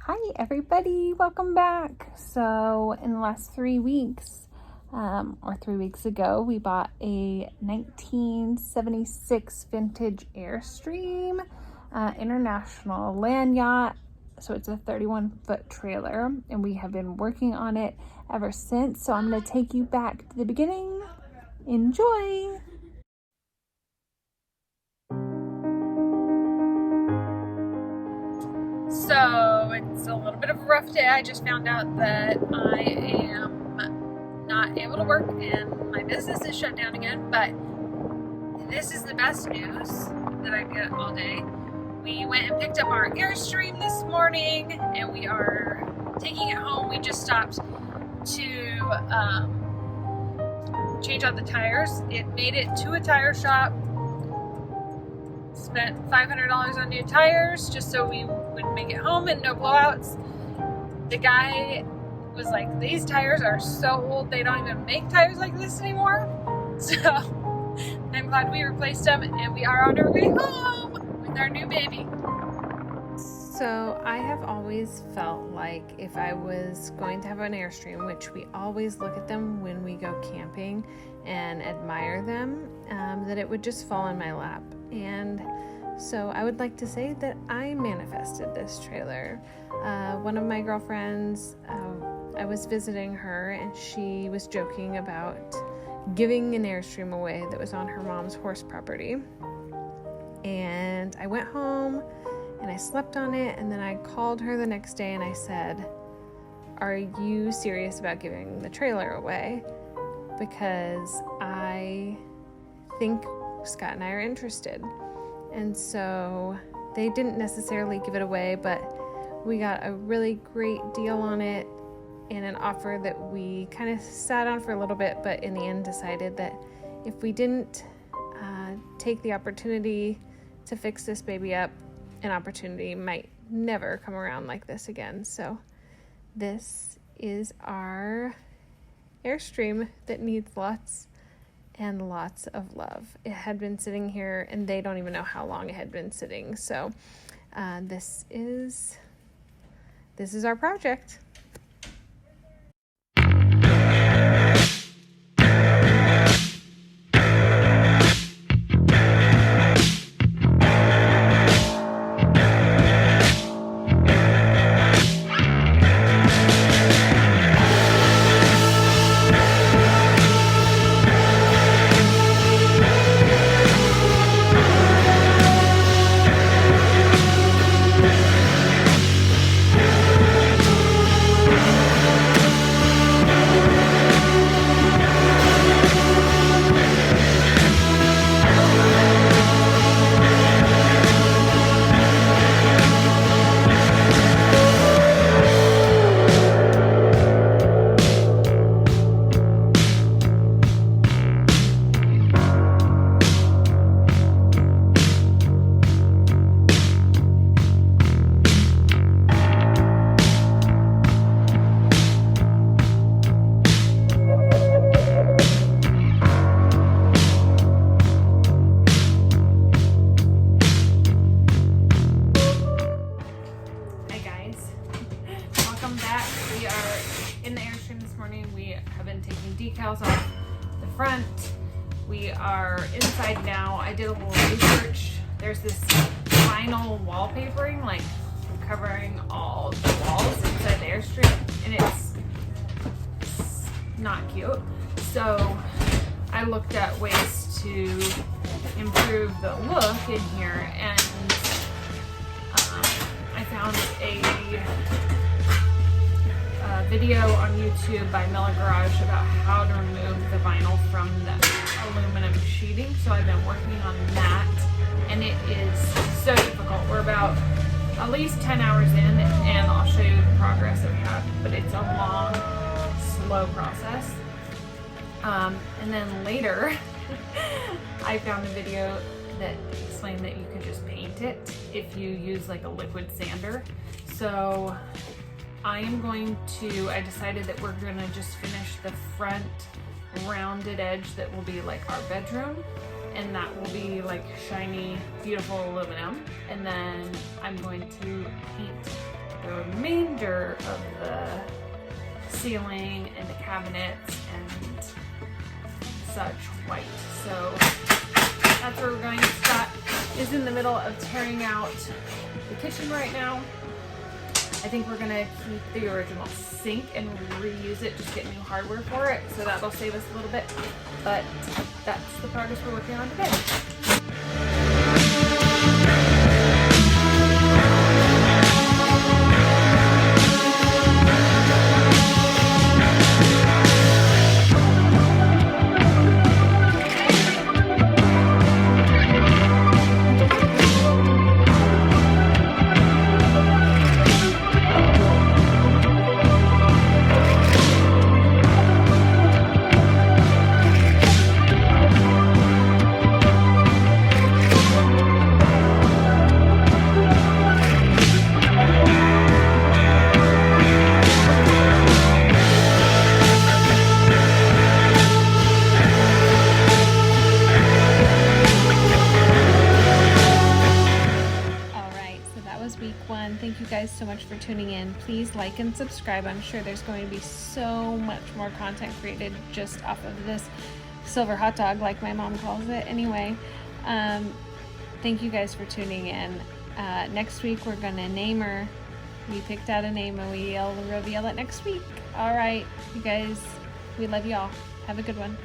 Hi everybody, welcome back. So in the last 3 weeks, or 3 weeks ago, we bought a 1976 vintage Airstream International Land Yacht. So it's a 31-foot trailer, and we have been working on it ever since. So I'm going to take you back to the beginning. Enjoy! So it's a little bit of a rough day. I just found out that I am not able to work and my business is shut down again, but this is the best news that I get all day. We went and picked up our Airstream this morning and we are taking it home. We just stopped to change out the tires. It made it to a tire shop. Spent $500 on new tires just so we would make it home and no blowouts. The guy was like, these tires are so old, they don't even make tires like this anymore. So I'm glad we replaced them and we are on our way home with our new baby. So I have always felt like if I was going to have an Airstream, which we always look at them when we go camping and admire them, that it would just fall in my lap. And so I would like to say that I manifested this trailer. One of my girlfriends, I was visiting her and she was joking about giving an Airstream away that was on her mom's horse property. And I went home and I slept on it, and then I called her the next day and I said, "Are you serious about giving the trailer away? Because I think Scott and I are interested." And so they didn't necessarily give it away, but we got a really great deal on it and an offer that we kind of sat on for a little bit, but in the end decided that if we didn't take the opportunity to fix this baby up, an opportunity might never come around like this again. So this is our Airstream that needs lots and lots of love. It had been sitting here and they don't even know how long it had been sitting. So this is our project. In the Airstream this morning. We have been taking decals off the front. We are inside now. I did a little research. There's this vinyl wallpapering, like covering all the walls inside the Airstream, and it's not cute. So I looked at ways to improve the look in here, and I found a video on YouTube by Miller Garage about how to remove the vinyl from the aluminum sheeting. So I've been working on that, and it is so difficult. We're about at least 10 hours in, and I'll show you the progress I've had, but it's a long, slow process. And then later I found a video that explained that you could just paint it if you use like a liquid sander. So I decided that we're gonna just finish the front rounded edge that will be like our bedroom, and that will be like shiny, beautiful aluminum. And then I'm going to paint the remaining remainder of the ceiling and the cabinets and such white. So that's where we're going. Scott is in the middle of tearing out the kitchen right now. I think we're gonna keep the original sink and reuse it, just get new hardware for it, so that'll save us a little bit. But that's the progress we're working on today. Week 1. Thank you guys so much for tuning in. Please like and subscribe. I'm sure there's going to be so much more content created just off of this silver hot dog, like my mom calls it. Anyway, thank you guys for tuning in. Next week we're gonna name her. We picked out a name and we'll reveal it next week. All right, you guys, we love y'all. Have a good one.